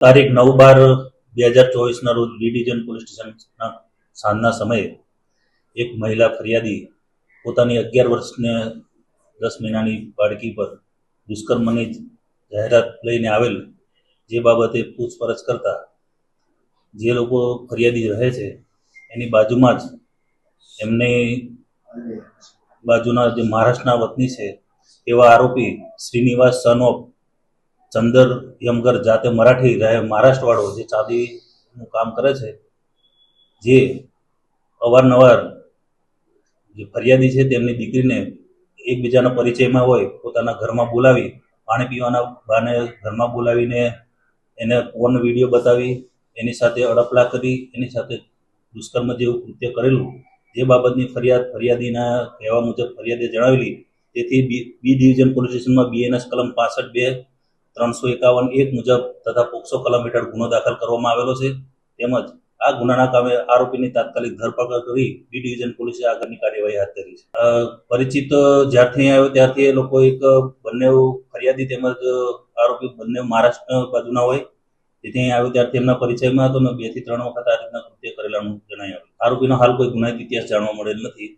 તારીખ 9/12/2024 રોજ B division police સ્ટેશનના સાંજના સમયે એક મહિલા ફરિયાદી પોતાની 11 વર્ષને 10 મહિનાની બાળકી પર દુષ્કર્મની જાહેરાત લઈને આવેલ, જે બાબતે પૂછપરછ કરતા જે લોકો ફરિયાદી રહે છે એની બાજુમાં જ એમની બાજુના જે મહારાષ્ટ્રના વતની છે એવા આરોપી શ્રીનિવાસ સન ઓફ ચંદર યમગર, જાતે મરાઠી, રહે મહારાષ્ટ્રવાળો, જે ચાંદીનું કામ કરે છે, જે અવારનવાર જે ફરિયાદી છે તેમની દીકરીને એકબીજાના પરિચયમાં હોય પોતાના ઘરમાં બોલાવી, પાણી પીવાના બહાને ઘરમાં બોલાવીને એને ફોન વિડીયો બતાવી, એની સાથે અડપલા કરી, એની સાથે દુષ્કર્મ જેવું કૃત્ય કરેલું, જે બાબતની ફરિયાદીના કહેવા મુજબ ફરિયાદે જણાવેલી. તેથી બી ડિવિઝન પોલીસ સ્ટેશનમાં BNS કલમ 65(2) 351(1) મુજબ તથા પોક્સો કલમ હેઠળ ગુનો દાખલ કરવામાં આવેલો છે. તેમજ આ ગુનાના કામે આરોપીની તાત્કાલિક ધરપકડ કરી બી ડિવિઝન પોલીસે આગળની કાર્યવાહી હાથ ધરી છે. પરિચિત જ્યારથી આવ્યો ત્યારથી એ લોકો બંને ફરિયાદી તેમજ આરોપી બંને મહારાષ્ટ્ર બાજુના હોય, જેથી અહીં આવ્યો ત્યારથી એમના પરિચયમાં હતો ને 2 થી 3 વખત આ રીતના કૃત્ય કરેલાનું જણાય આવ્યું. આરોપીનો હાલ કોઈ ગુનાહિત ઇતિહાસ જાણવા મળેલ નથી.